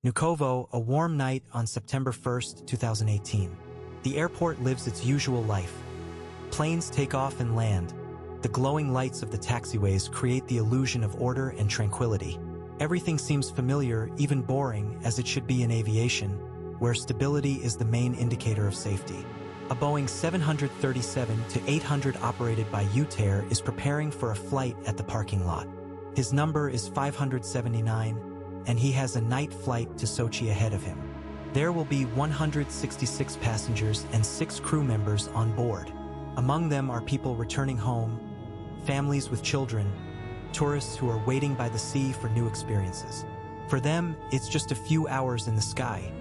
Vnukovo, a warm night on September 1st, 2018. The airport lives its usual life. Planes take off and land. The glowing lights of the taxiways create the illusion of order and tranquility. Everything seems familiar, even boring, as it should be in aviation, where stability is the main indicator of safety. A Boeing 737-800 operated by UTair is preparing for a flight at the parking lot. His number is 579, and he has a night flight to Sochi ahead of him. There will be 166 passengers and 6 crew members on board. Among them are people returning home, families with children, tourists who are waiting by the sea for new experiences. For them, it's just a few hours in the sky,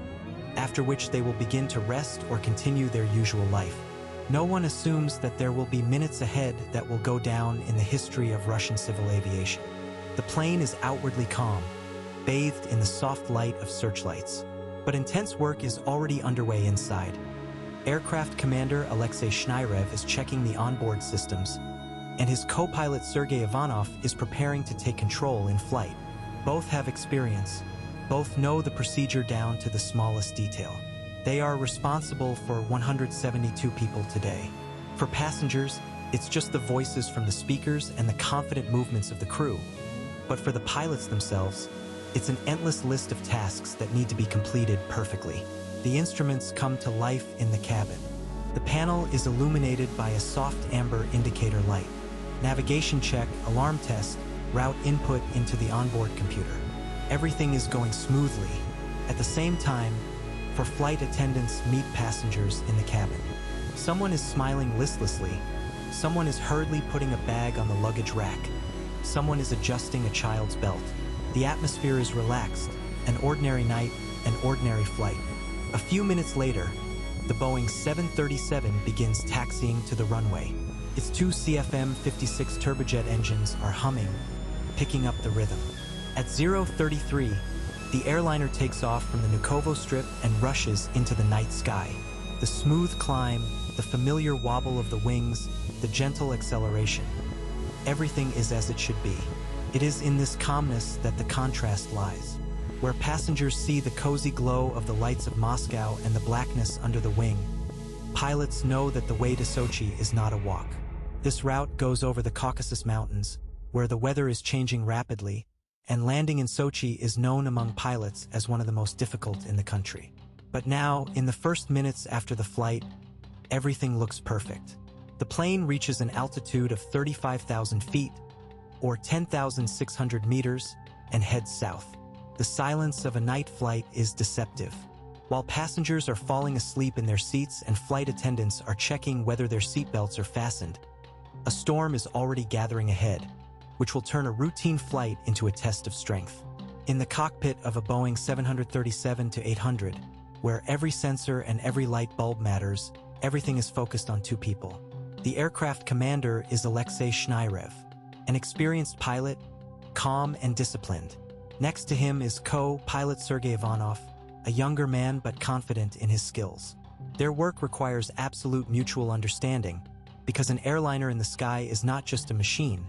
after which they will begin to rest or continue their usual life. No one assumes that there will be minutes ahead that will go down in the history of Russian civil aviation. The plane is outwardly calm, bathed in the soft light of searchlights. But intense work is already underway inside. Aircraft Commander Alexei Shnyrev is checking the onboard systems, and his co-pilot Sergei Ivanov is preparing to take control in flight. Both have experience. Both know the procedure down to the smallest detail. They are responsible for 172 people today. For passengers, it's just the voices from the speakers and the confident movements of the crew. But for the pilots themselves, it's an endless list of tasks that need to be completed perfectly. The instruments come to life in the cabin. The panel is illuminated by a soft amber indicator light. Navigation check, alarm test, route input into the onboard computer. Everything is going smoothly. At the same time, for flight attendants meet passengers in the cabin. Someone is smiling listlessly. Someone is hurriedly putting a bag on the luggage rack. Someone is adjusting a child's belt. The atmosphere is relaxed, an ordinary night, an ordinary flight. A few minutes later, the Boeing 737 begins taxiing to the runway. Its 2 CFM56 turbojet engines are humming, picking up the rhythm. At 0:33, the airliner takes off from the Vnukovo Strip and rushes into the night sky. The smooth climb, the familiar wobble of the wings, the gentle acceleration. Everything is as it should be. It is in this calmness that the contrast lies. Where passengers see the cozy glow of the lights of Moscow and the blackness under the wing, pilots know that the way to Sochi is not a walk. This route goes over the Caucasus Mountains, where the weather is changing rapidly, and landing in Sochi is known among pilots as one of the most difficult in the country. But now, in the first minutes after the flight, everything looks perfect. The plane reaches an altitude of 35,000 feet, or 10,600 meters, and heads south. The silence of a night flight is deceptive. While passengers are falling asleep in their seats and flight attendants are checking whether their seatbelts are fastened, a storm is already gathering ahead, which will turn a routine flight into a test of strength. In the cockpit of a Boeing 737-800, where every sensor and every light bulb matters, everything is focused on 2 people. The aircraft commander is Alexei Shnyrev, an experienced pilot, calm and disciplined. Next to him is co-pilot Sergei Ivanov, a younger man but confident in his skills. Their work requires absolute mutual understanding, because an airliner in the sky is not just a machine,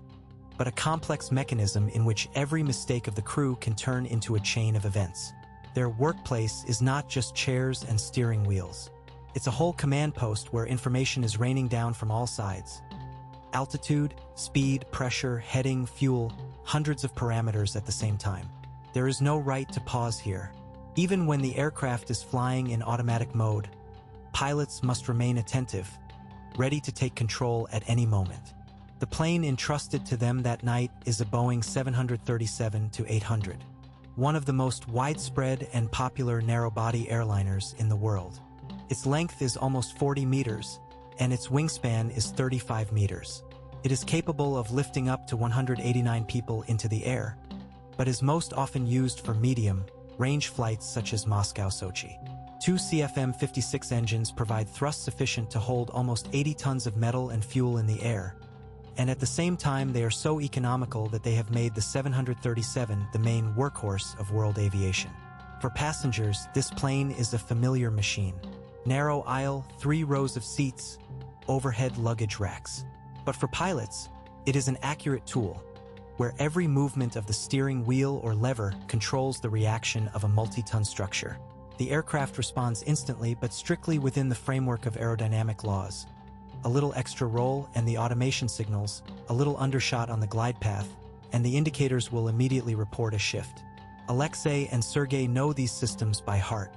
but a complex mechanism in which every mistake of the crew can turn into a chain of events. Their workplace is not just chairs and steering wheels. It's a whole command post where information is raining down from all sides. Altitude, speed, pressure, heading, fuel, hundreds of parameters at the same time. There is no right to pause here. Even when the aircraft is flying in automatic mode, pilots must remain attentive, ready to take control at any moment. The plane entrusted to them that night is a Boeing 737-800, one of the most widespread and popular narrow-body airliners in the world. Its length is almost 40 meters, and its wingspan is 35 meters. It is capable of lifting up to 189 people into the air, but is most often used for medium-range flights such as Moscow-Sochi. 2 CFM56 engines provide thrust sufficient to hold almost 80 tons of metal and fuel in the air, and at the same time they are so economical that they have made the 737 the main workhorse of world aviation. For passengers, this plane is a familiar machine. Narrow aisle, 3 rows of seats, overhead luggage racks. But for pilots, it is an accurate tool. where every movement of the steering wheel or lever controls the reaction of a multi-ton structure. The aircraft responds instantly but strictly within the framework of aerodynamic laws. A little extra roll and the automation signals, a little undershot on the glide path, and the indicators will immediately report a shift. Alexei and Sergei know these systems by heart.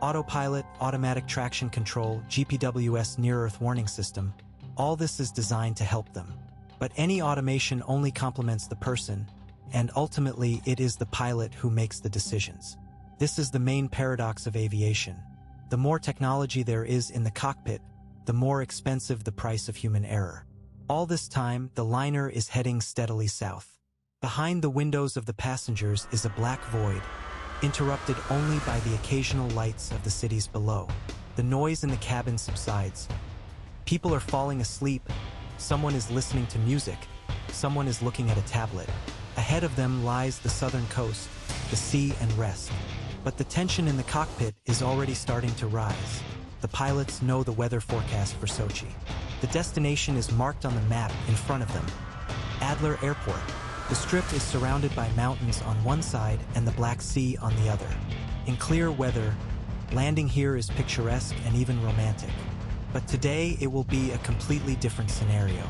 Autopilot, automatic traction control, GPWS near-Earth warning system, all this is designed to help them. But any automation only complements the person, and ultimately it is the pilot who makes the decisions. This is the main paradox of aviation. The more technology there is in the cockpit, the more expensive the price of human error. All this time, the liner is heading steadily south. Behind the windows of the passengers is a black void, interrupted only by the occasional lights of the cities below. The noise in the cabin subsides. People are falling asleep, someone is listening to music, someone is looking at a tablet. Ahead of them lies the southern coast, the sea and rest. But the tension in the cockpit is already starting to rise. The pilots know the weather forecast for Sochi. The destination is marked on the map in front of them. Adler Airport. The strip is surrounded by mountains on one side and the Black Sea on the other. In clear weather, landing here is picturesque and even romantic. But today it will be a completely different scenario.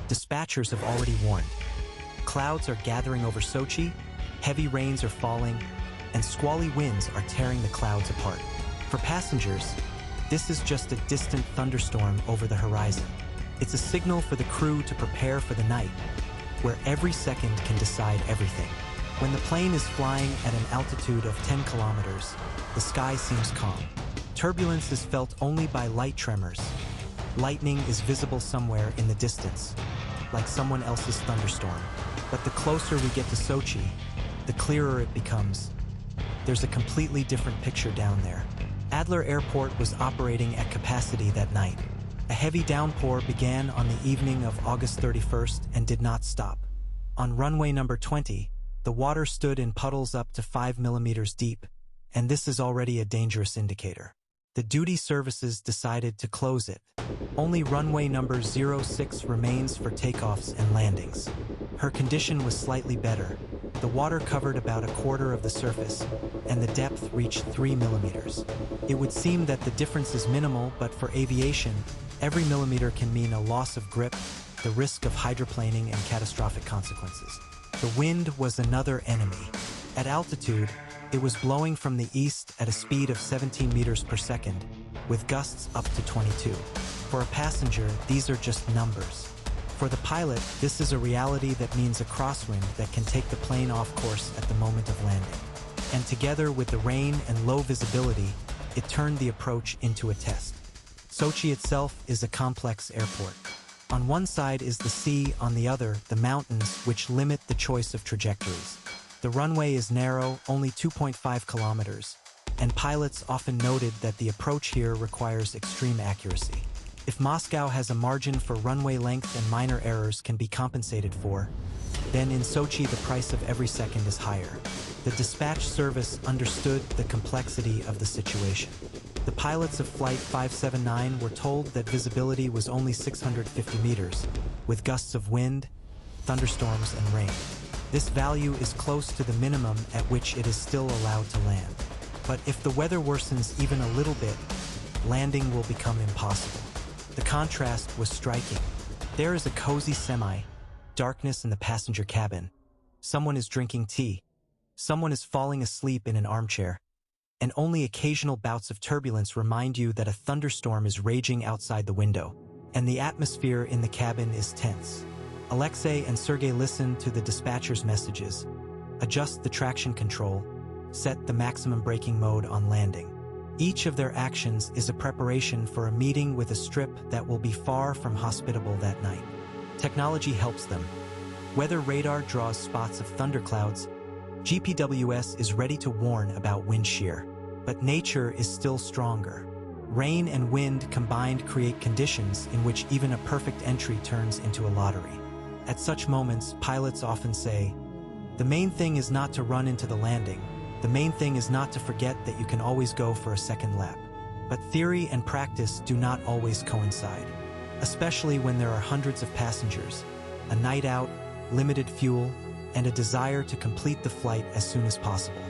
Dispatchers have already warned. Clouds are gathering over Sochi, heavy rains are falling, and squally winds are tearing the clouds apart. For passengers, this is just a distant thunderstorm over the horizon. It's a signal for the crew to prepare for the night, where every second can decide everything. When the plane is flying at an altitude of 10 kilometers, the sky seems calm. Turbulence is felt only by light tremors. Lightning is visible somewhere in the distance, like someone else's thunderstorm. But the closer we get to Sochi, the clearer it becomes. There's a completely different picture down there. Adler Airport was operating at capacity that night. A heavy downpour began on the evening of August 31st and did not stop. On runway number 20, the water stood in puddles up to 5 millimeters deep, and this is already a dangerous indicator. The duty services decided to close it. Only runway number 06 remains for takeoffs and landings. Her condition was slightly better. The water covered about a quarter of the surface, and the depth reached 3 millimeters. It would seem that the difference is minimal, but for aviation, every millimeter can mean a loss of grip, the risk of hydroplaning, and catastrophic consequences. The wind was another enemy. At altitude, it was blowing from the east at a speed of 17 meters per second, with gusts up to 22. For a passenger, these are just numbers. For the pilot, this is a reality that means a crosswind that can take the plane off course at the moment of landing. And together with the rain and low visibility, it turned the approach into a test. Sochi itself is a complex airport. On one side is the sea, on the other, the mountains, which limit the choice of trajectories. The runway is narrow, only 2.5 kilometers, and pilots often noted that the approach here requires extreme accuracy. If Moscow has a margin for runway length and minor errors can be compensated for, then in Sochi the price of every second is higher. The dispatch service understood the complexity of the situation. The pilots of Flight 579 were told that visibility was only 650 meters, with gusts of wind, thunderstorms, and rain. This value is close to the minimum at which it is still allowed to land. But if the weather worsens even a little bit, landing will become impossible. The contrast was striking. There is a cozy semi, darkness in the passenger cabin. Someone is drinking tea. Someone is falling asleep in an armchair. And only occasional bouts of turbulence remind you that a thunderstorm is raging outside the window, and the atmosphere in the cabin is tense. Alexei and Sergei listen to the dispatcher's messages, adjust the traction control, set the maximum braking mode on landing. Each of their actions is a preparation for a meeting with a strip that will be far from hospitable that night. Technology helps them. Weather radar draws spots of thunderclouds. GPWS is ready to warn about wind shear. But nature is still stronger. Rain and wind combined create conditions in which even a perfect entry turns into a lottery. At such moments, pilots often say, "The main thing is not to run into the landing. The main thing is not to forget that you can always go for a second lap." But theory and practice do not always coincide, especially when there are hundreds of passengers, a night out, limited fuel, and a desire to complete the flight as soon as possible.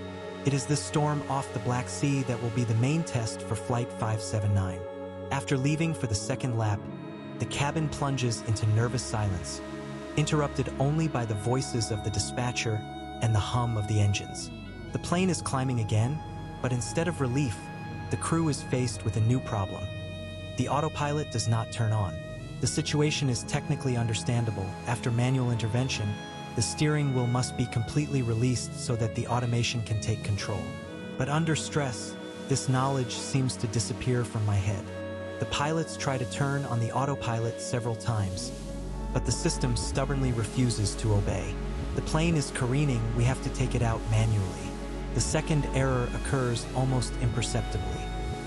It is this storm off the Black Sea that will be the main test for Flight 579. After leaving for the second lap, the cabin plunges into nervous silence, interrupted only by the voices of the dispatcher and the hum of the engines. The plane is climbing again, but instead of relief, the crew is faced with a new problem. The autopilot does not turn on. The situation is technically understandable. After manual intervention, the steering wheel must be completely released so that the automation can take control. But under stress, this knowledge seems to disappear from my head. The pilots try to turn on the autopilot several times, but the system stubbornly refuses to obey. The plane is careening, we have to take it out manually. The second error occurs almost imperceptibly.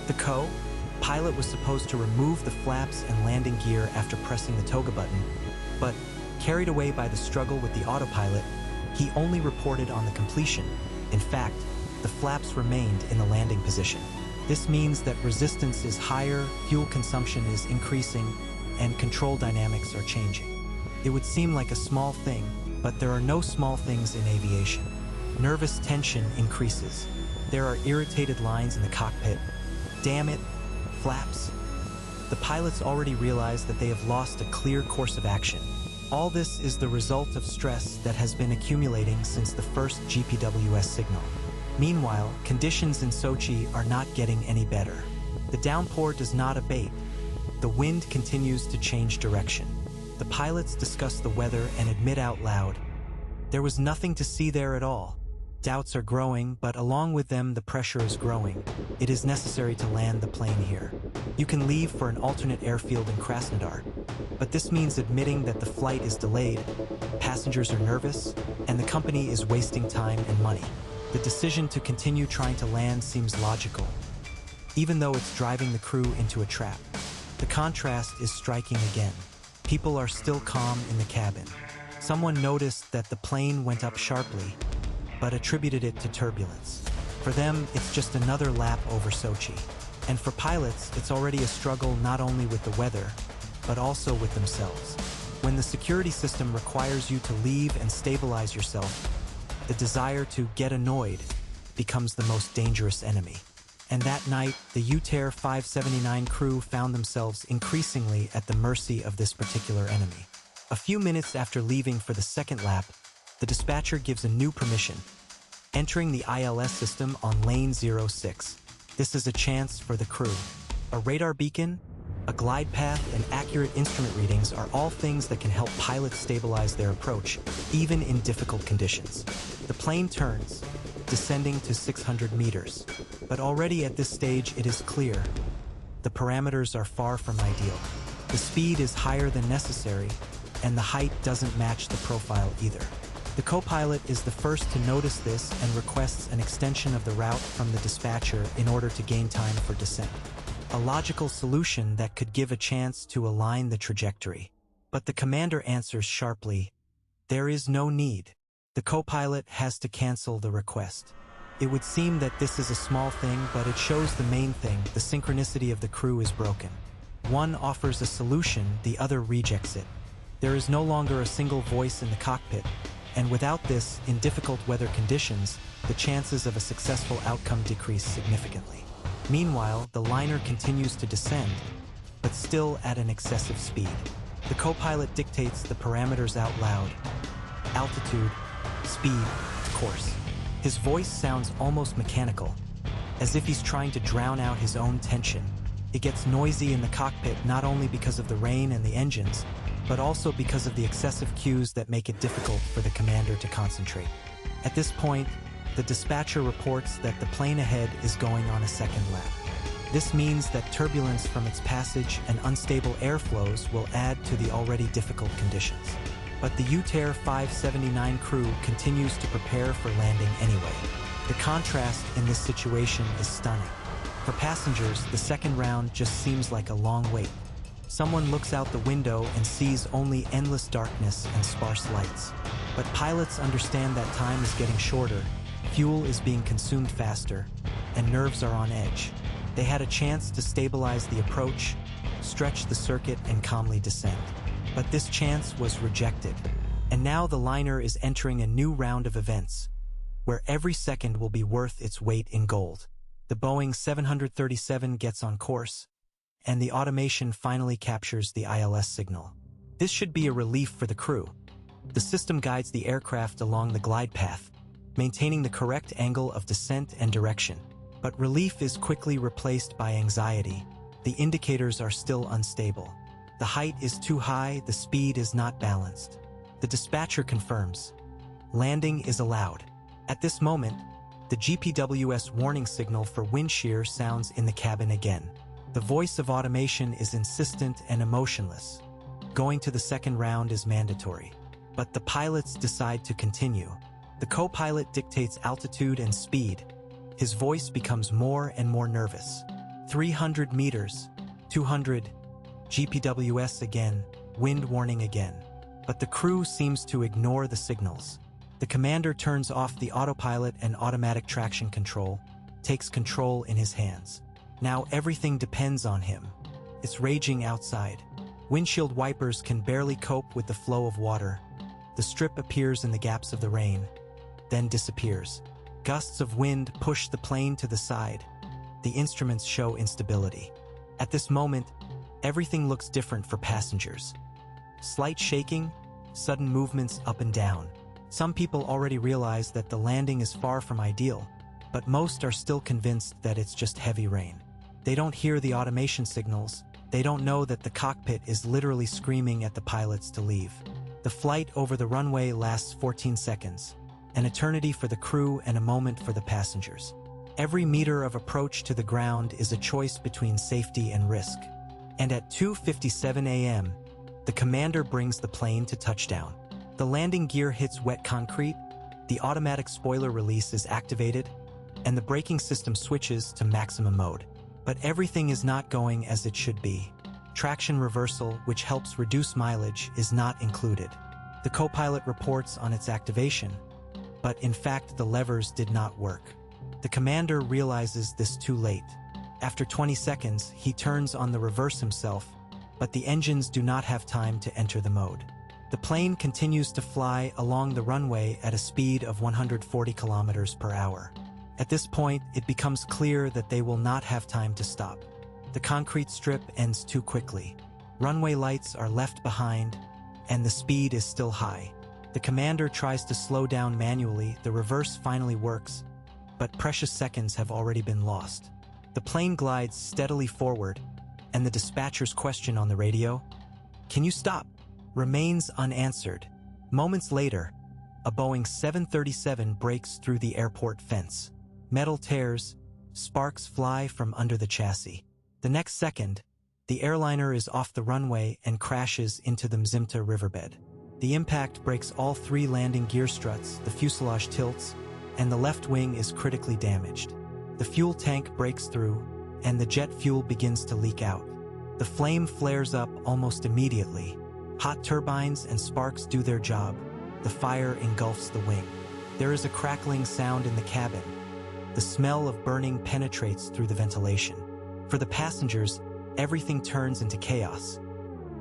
The co-pilot was supposed to remove the flaps and landing gear after pressing the toga button, but carried away by the struggle with the autopilot, he only reported on the completion. In fact, the flaps remained in the landing position. This means that resistance is higher, fuel consumption is increasing, and control dynamics are changing. It would seem like a small thing, but there are no small things in aviation. Nervous tension increases. There are irritated lines in the cockpit. Damn it, flaps. The pilots already realize that they have lost a clear course of action. All this is the result of stress that has been accumulating since the first GPWS signal. Meanwhile, conditions in Sochi are not getting any better. The downpour does not abate. The wind continues to change direction. The pilots discuss the weather and admit out loud, there was nothing to see there at all. Doubts are growing, but along with them the pressure is growing. It is necessary to land the plane here. You can leave for an alternate airfield in Krasnodar, but this means admitting that the flight is delayed, passengers are nervous, and the company is wasting time and money. The decision to continue trying to land seems logical, even though it's driving the crew into a trap. The contrast is striking again. People are still calm in the cabin. Someone noticed that the plane went up sharply, but attributed it to turbulence. For them, it's just another lap over Sochi. And for pilots, it's already a struggle not only with the weather, but also with themselves. When the security system requires you to leave and stabilize yourself, the desire to get annoyed becomes the most dangerous enemy. And that night, the UTair 579 crew found themselves increasingly at the mercy of this particular enemy. A few minutes after leaving for the second lap, the dispatcher gives a new permission, entering the ILS system on lane 06. This is a chance for the crew. A radar beacon, a glide path, and accurate instrument readings are all things that can help pilots stabilize their approach, even in difficult conditions. The plane turns, descending to 600 meters. But already at this stage it is clear, the parameters are far from ideal. The speed is higher than necessary, and the height doesn't match the profile either. The co-pilot is the first to notice this and requests an extension of the route from the dispatcher in order to gain time for descent. A logical solution that could give a chance to align the trajectory. But the commander answers sharply, there is no need. The co-pilot has to cancel the request. It would seem that this is a small thing, but it shows the main thing, the synchronicity of the crew is broken. One offers a solution, the other rejects it. There is no longer a single voice in the cockpit, and without this, in difficult weather conditions, the chances of a successful outcome decrease significantly. Meanwhile, the liner continues to descend, but still at an excessive speed. The co-pilot dictates the parameters out loud: altitude, speed, course. His voice sounds almost mechanical, as if he's trying to drown out his own tension. It gets noisy in the cockpit not only because of the rain and the engines, but also because of the excessive cues that make it difficult for the commander to concentrate. At this point, the dispatcher reports that the plane ahead is going on a second lap. This means that turbulence from its passage and unstable airflows will add to the already difficult conditions. But the UTair 579 crew continues to prepare for landing anyway. The contrast in this situation is stunning. For passengers, the second round just seems like a long wait. Someone looks out the window and sees only endless darkness and sparse lights. But pilots understand that time is getting shorter, fuel is being consumed faster, and nerves are on edge. They had a chance to stabilize the approach, stretch the circuit, and calmly descend. But this chance was rejected. And now the liner is entering a new round of events, where every second will be worth its weight in gold. The Boeing 737 gets on course, and the automation finally captures the ILS signal. This should be a relief for the crew. The system guides the aircraft along the glide path, maintaining the correct angle of descent and direction. But relief is quickly replaced by anxiety. The indicators are still unstable. The height is too high, the speed is not balanced. The dispatcher confirms. Landing is allowed. At this moment, the GPWS warning signal for wind shear sounds in the cabin again. The voice of automation is insistent and emotionless. Going to the second round is mandatory. But the pilots decide to continue. The co-pilot dictates altitude and speed. His voice becomes more and more nervous. 300 meters, 200, GPWS again, wind warning again. But the crew seems to ignore the signals. The commander turns off the autopilot and automatic traction control, takes control in his hands. Now everything depends on him. It's raging outside. Windshield wipers can barely cope with the flow of water. The strip appears in the gaps of the rain, then disappears. Gusts of wind push the plane to the side. The instruments show instability. At this moment, everything looks different for passengers. Slight shaking, sudden movements up and down. Some people already realize that the landing is far from ideal, but most are still convinced that it's just heavy rain. They don't hear the automation signals. They don't know that the cockpit is literally screaming at the pilots to leave. The flight over the runway lasts 14 seconds, an eternity for the crew and a moment for the passengers. Every meter of approach to the ground is a choice between safety and risk. And at 2:57 a.m., the commander brings the plane to touchdown. The landing gear hits wet concrete, the automatic spoiler release is activated, and the braking system switches to maximum mode. But everything is not going as it should be. Traction reversal, which helps reduce mileage, is not included. The co-pilot reports on its activation, but in fact the levers did not work. The commander realizes this too late. After 20 seconds, he turns on the reverse himself, but the engines do not have time to enter the mode. The plane continues to fly along the runway at a speed of 140 kilometers per hour. At this point, it becomes clear that they will not have time to stop. The concrete strip ends too quickly. Runway lights are left behind, and the speed is still high. The commander tries to slow down manually, the reverse finally works, but precious seconds have already been lost. The plane glides steadily forward, and the dispatcher's question on the radio, "Can you stop?" remains unanswered. Moments later, a Boeing 737 breaks through the airport fence. Metal tears, sparks fly from under the chassis. The next second, the airliner is off the runway and crashes into the Mzimta riverbed. The impact breaks all three landing gear struts, the fuselage tilts, and the left wing is critically damaged. The fuel tank breaks through, and the jet fuel begins to leak out. The flame flares up almost immediately. Hot turbines and sparks do their job. The fire engulfs the wing. There is a crackling sound in the cabin. The smell of burning penetrates through the ventilation. For the passengers, everything turns into chaos.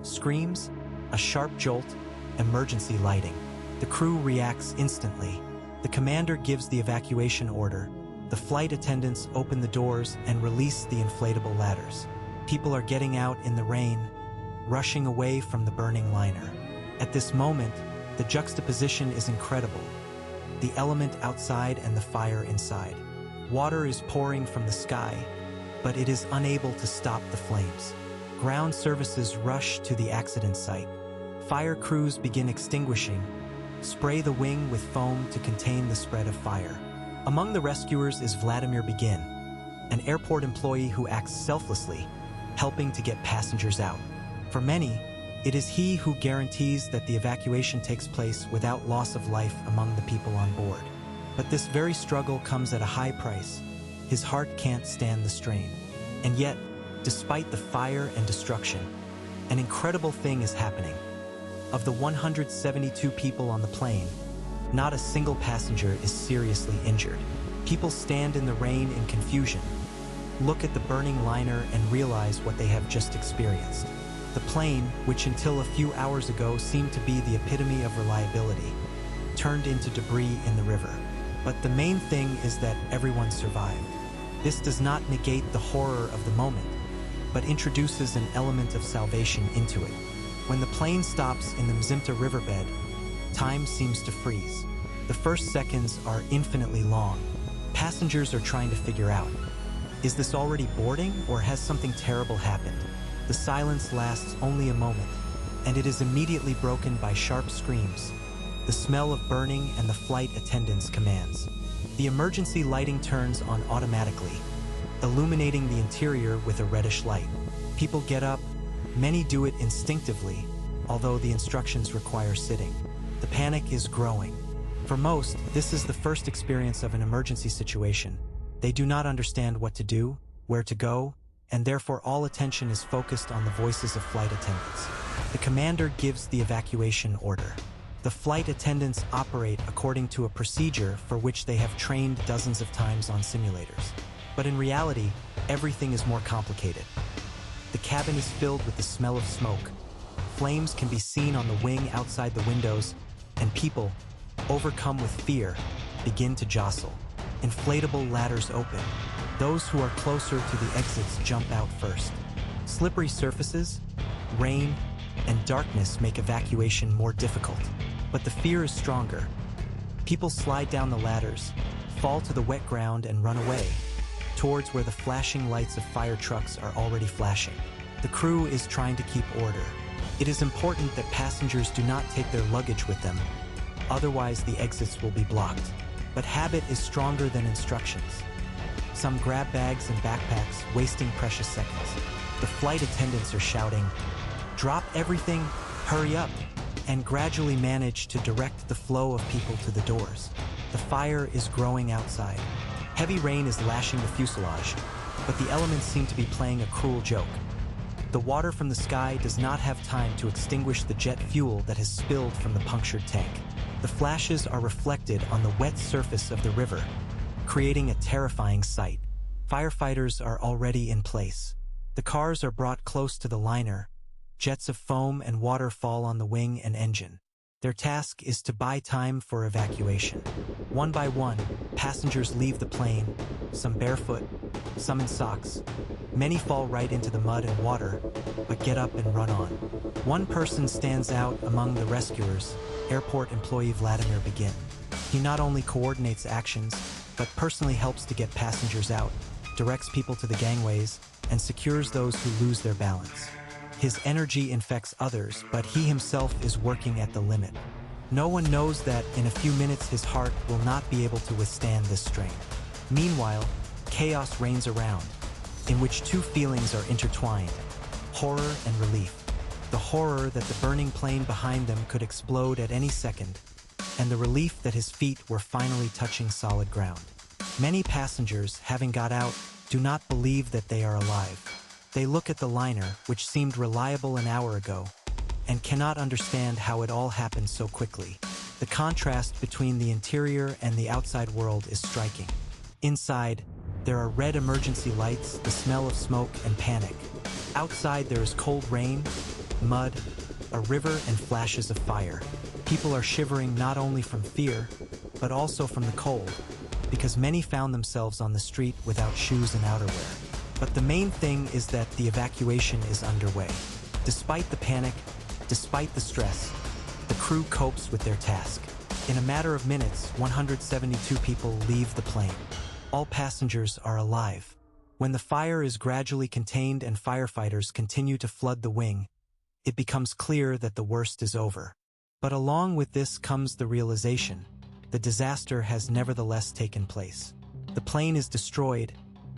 Screams, a sharp jolt, emergency lighting. The crew reacts instantly. The commander gives the evacuation order. The flight attendants open the doors and release the inflatable ladders. People are getting out in the rain, rushing away from the burning liner. At this moment, the juxtaposition is incredible. The element outside and the fire inside. Water is pouring from the sky, but it is unable to stop the flames. Ground services rush to the accident site. Fire crews begin extinguishing, spray the wing with foam to contain the spread of fire. Among the rescuers is Vladimir Begin, an airport employee who acts selflessly, helping to get passengers out. For many, it is he who guarantees that the evacuation takes place without loss of life among the people on board. But this very struggle comes at a high price. His heart can't stand the strain. And yet, despite the fire and destruction, an incredible thing is happening. Of the 172 people on the plane, not a single passenger is seriously injured. People stand in the rain in confusion, look at the burning liner and realize what they have just experienced. The plane, which until a few hours ago seemed to be the epitome of reliability, turned into debris in the river. But the main thing is that everyone survived. This does not negate the horror of the moment, but introduces an element of salvation into it. When the plane stops in the Mzimta riverbed, time seems to freeze. The first seconds are infinitely long. Passengers are trying to figure out, is this already boarding or has something terrible happened? The silence lasts only a moment, and it is immediately broken by sharp screams, the smell of burning, and the flight attendant's commands. The emergency lighting turns on automatically, illuminating the interior with a reddish light. People get up, many do it instinctively, although the instructions require sitting. The panic is growing. For most, this is the first experience of an emergency situation. They do not understand what to do, where to go, and therefore all attention is focused on the voices of flight attendants. The commander gives the evacuation order. The flight attendants operate according to a procedure for which they have trained dozens of times on simulators. But in reality, everything is more complicated. The cabin is filled with the smell of smoke. Flames can be seen on the wing outside the windows, and people, overcome with fear, begin to jostle. Inflatable ladders open. Those who are closer to the exits jump out first. Slippery surfaces, rain, and darkness make evacuation more difficult. But the fear is stronger. People slide down the ladders, fall to the wet ground, and run away, towards where the flashing lights of fire trucks are already flashing. The crew is trying to keep order. It is important that passengers do not take their luggage with them, otherwise the exits will be blocked. But habit is stronger than instructions. Some grab bags and backpacks, wasting precious seconds. The flight attendants are shouting, "Drop everything, hurry up," and gradually manage to direct the flow of people to the doors. The fire is growing outside. Heavy rain is lashing the fuselage, but the elements seem to be playing a cruel joke. The water from the sky does not have time to extinguish the jet fuel that has spilled from the punctured tank. The flashes are reflected on the wet surface of the river, creating a terrifying sight. Firefighters are already in place. The cars are brought close to the liner. Jets of foam and water fall on the wing and engine. Their task is to buy time for evacuation. One by one, passengers leave the plane, some barefoot, some in socks. Many fall right into the mud and water, but get up and run on. One person stands out among the rescuers, airport employee Vladimir Begin. He not only coordinates actions, but personally helps to get passengers out, directs people to the gangways, and secures those who lose their balance. His energy infects others, but he himself is working at the limit. No one knows that in a few minutes his heart will not be able to withstand this strain. Meanwhile, chaos reigns around, in which two feelings are intertwined: horror and relief. The horror that the burning plane behind them could explode at any second, and the relief that his feet were finally touching solid ground. Many passengers, having got out, do not believe that they are alive. They look at the liner, which seemed reliable an hour ago, and cannot understand how it all happened so quickly. The contrast between the interior and the outside world is striking. Inside, there are red emergency lights, the smell of smoke, and panic. Outside there is cold rain, mud, a river, and flashes of fire. People are shivering not only from fear, but also from the cold, because many found themselves on the street without shoes and outerwear. But the main thing is that the evacuation is underway. Despite the panic, despite the stress, the crew copes with their task. In a matter of minutes, 172 people leave the plane. All passengers are alive. When the fire is gradually contained and firefighters continue to flood the wing, it becomes clear that the worst is over. But along with this comes the realization: the disaster has nevertheless taken place. The plane is destroyed,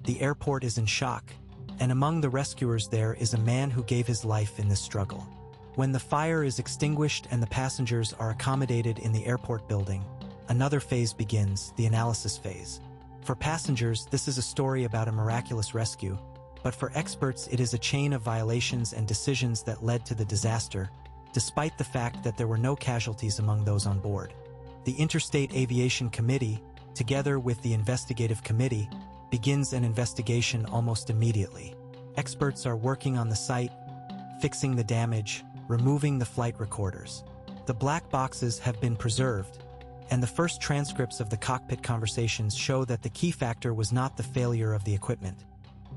the airport is in shock, and among the rescuers there is a man who gave his life in this struggle. When the fire is extinguished and the passengers are accommodated in the airport building, another phase begins, the analysis phase. For passengers, this is a story about a miraculous rescue, but for experts it is a chain of violations and decisions that led to the disaster, despite the fact that there were no casualties among those on board. The Interstate Aviation Committee, together with the Investigative Committee, begins an investigation almost immediately. Experts are working on the site, fixing the damage, removing the flight recorders. The black boxes have been preserved, and the first transcripts of the cockpit conversations show that the key factor was not the failure of the equipment,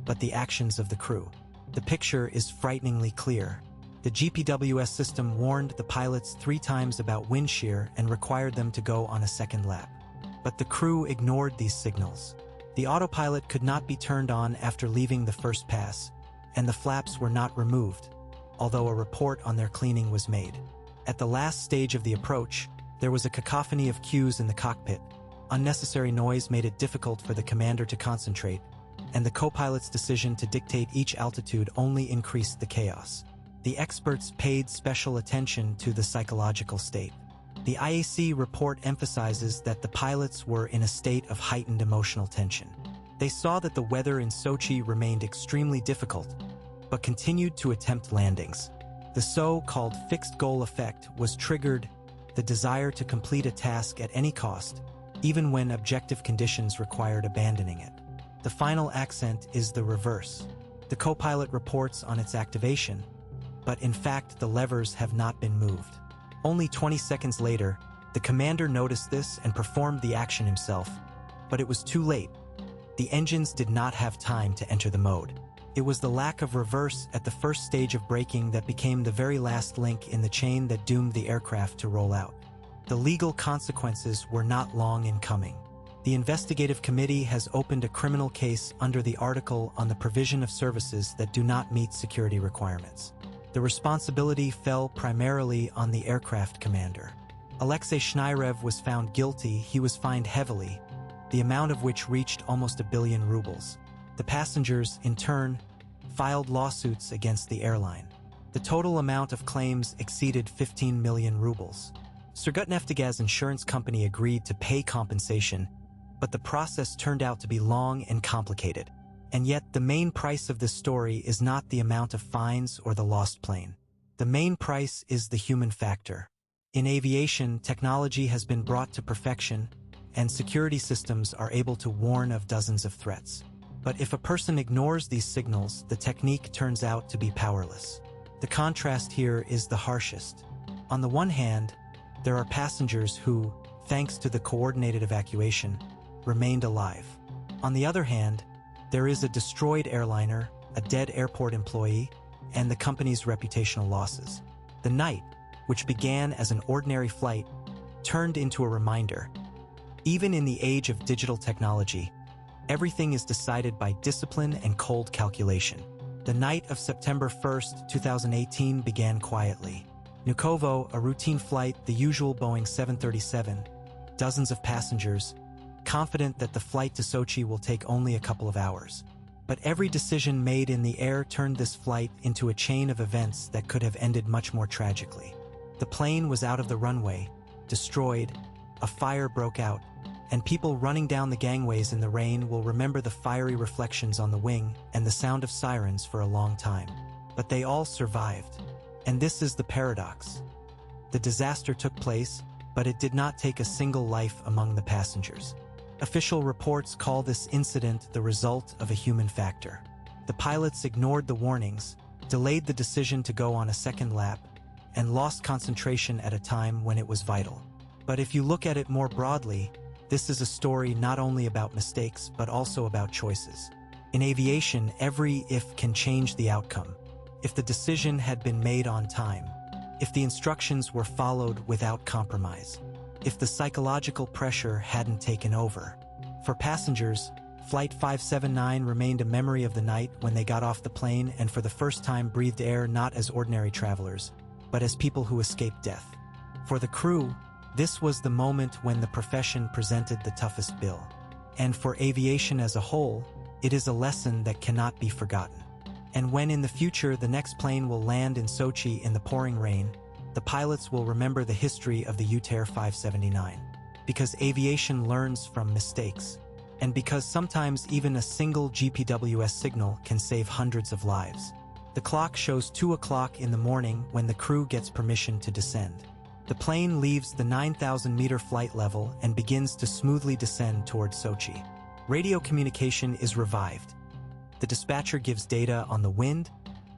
but the actions of the crew. The picture is frighteningly clear. The GPWS system warned the pilots 3 times about wind shear and required them to go on a second lap. But the crew ignored these signals. The autopilot could not be turned on after leaving the first pass, and the flaps were not removed, although a report on their cleaning was made. At the last stage of the approach, there was a cacophony of cues in the cockpit. Unnecessary noise made it difficult for the commander to concentrate, and the co-pilot's decision to dictate each altitude only increased the chaos. The experts paid special attention to the psychological state. The IAC report emphasizes that the pilots were in a state of heightened emotional tension. They saw that the weather in Sochi remained extremely difficult, but continued to attempt landings. The so-called fixed goal effect was triggered, the desire to complete a task at any cost, even when objective conditions required abandoning it. The final accent is the reverse. The co-pilot reports on its activation, but in fact the levers have not been moved. Only 20 seconds later, the commander noticed this and performed the action himself, but it was too late. The engines did not have time to enter the mode. It was the lack of reverse at the first stage of braking that became the very last link in the chain that doomed the aircraft to roll out. The legal consequences were not long in coming. The investigative committee has opened a criminal case under the article on the provision of services that do not meet security requirements. The responsibility fell primarily on the aircraft commander. Alexei Shnyrev was found guilty. He was fined heavily, the amount of which reached almost 1 billion rubles. The passengers, in turn, filed lawsuits against the airline. The total amount of claims exceeded 15 million rubles. Surgutneftgaz insurance company agreed to pay compensation, but the process turned out to be long and complicated. And yet, the main price of this story is not the amount of fines or the lost plane. The main price is the human factor. In aviation, technology has been brought to perfection, and security systems are able to warn of dozens of threats. But if a person ignores these signals, the technique turns out to be powerless. The contrast here is the harshest. On the one hand, there are passengers who, thanks to the coordinated evacuation, remained alive. On the other hand, there is a destroyed airliner, a dead airport employee, and the company's reputational losses. The night, which began as an ordinary flight, turned into a reminder. Even in the age of digital technology, everything is decided by discipline and cold calculation. The night of September 1st, 2018 began quietly. Nukovo, a routine flight, the usual Boeing 737, dozens of passengers, confident that the flight to Sochi will take only a couple of hours. But every decision made in the air turned this flight into a chain of events that could have ended much more tragically. The plane was out of the runway, destroyed, a fire broke out, and people running down the gangways in the rain will remember the fiery reflections on the wing and the sound of sirens for a long time. But they all survived. And this is the paradox. The disaster took place, but it did not take a single life among the passengers. Official reports call this incident the result of a human factor. The pilots ignored the warnings, delayed the decision to go on a second lap, and lost concentration at a time when it was vital. But if you look at it more broadly, this is a story not only about mistakes, but also about choices. In aviation, every if can change the outcome. If the decision had been made on time, if the instructions were followed without compromise, if the psychological pressure hadn't taken over. For passengers, Flight 579 remained a memory of the night when they got off the plane and for the first time breathed air not as ordinary travelers, but as people who escaped death. For the crew, this was the moment when the profession presented the toughest bill. And for aviation as a whole, it is a lesson that cannot be forgotten. And when in the future the next plane will land in Sochi in the pouring rain, the pilots will remember the history of the UTair 579. Because aviation learns from mistakes. And because sometimes even a single GPWS signal can save hundreds of lives. The clock shows 2 o'clock in the morning when the crew gets permission to descend. The plane leaves the 9,000-meter flight level and begins to smoothly descend towards Sochi. Radio communication is revived. The dispatcher gives data on the wind,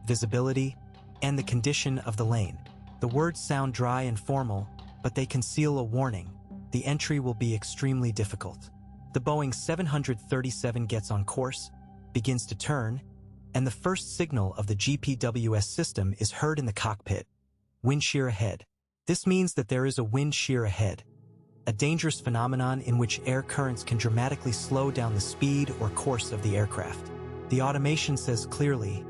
visibility, and the condition of the lane. The words sound dry and formal, but they conceal a warning. The entry will be extremely difficult. The Boeing 737 gets on course, begins to turn, and the first signal of the GPWS system is heard in the cockpit. Wind shear ahead. This means that there is a wind shear ahead, a dangerous phenomenon in which air currents can dramatically slow down the speed or course of the aircraft. The automation says clearly,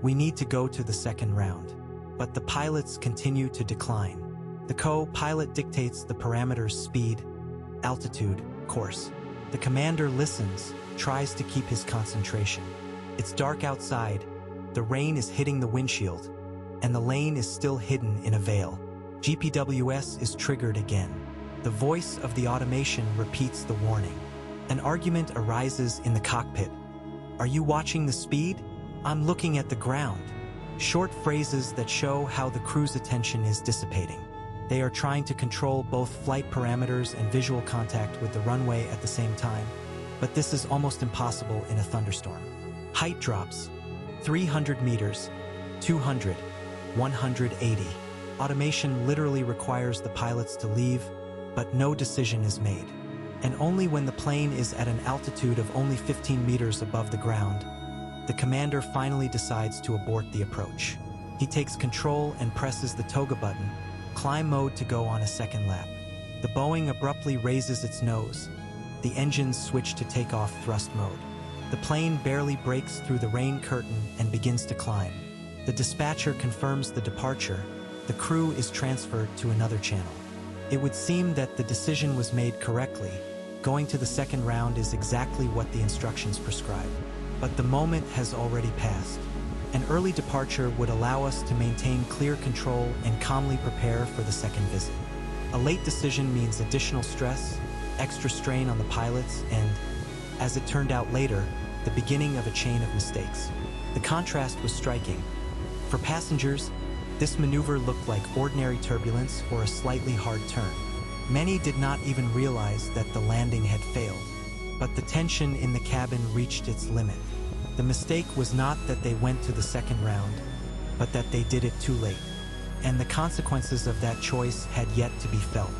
we need to go to the second round. But the pilots continue to decline. The co-pilot dictates the parameters speed, altitude, course. The commander listens, tries to keep his concentration. It's dark outside, the rain is hitting the windshield, and the lane is still hidden in a veil. GPWS is triggered again. The voice of the automation repeats the warning. An argument arises in the cockpit. Are you watching the speed? I'm looking at the ground. Short phrases that show how the crew's attention is dissipating. They are trying to control both flight parameters and visual contact with the runway at the same time, but this is almost impossible in a thunderstorm. Height drops, 300 meters, 200, 180. Automation literally requires the pilots to leave, but no decision is made. And only when the plane is at an altitude of only 15 meters above the ground, the commander finally decides to abort the approach. He takes control and presses the toga button, climb mode to go on a second lap. The Boeing abruptly raises its nose. The engines switch to takeoff thrust mode. The plane barely breaks through the rain curtain and begins to climb. The dispatcher confirms the departure. The crew is transferred to another channel. It would seem that the decision was made correctly. Going to the second round is exactly what the instructions prescribe. But the moment has already passed. An early departure would allow us to maintain clear control and calmly prepare for the second visit. A late decision means additional stress, extra strain on the pilots, and, as it turned out later, the beginning of a chain of mistakes. The contrast was striking. For passengers, this maneuver looked like ordinary turbulence or a slightly hard turn. Many did not even realize that the landing had failed. But the tension in the cabin reached its limit. The mistake was not that they went to the second round, but that they did it too late. And the consequences of that choice had yet to be felt.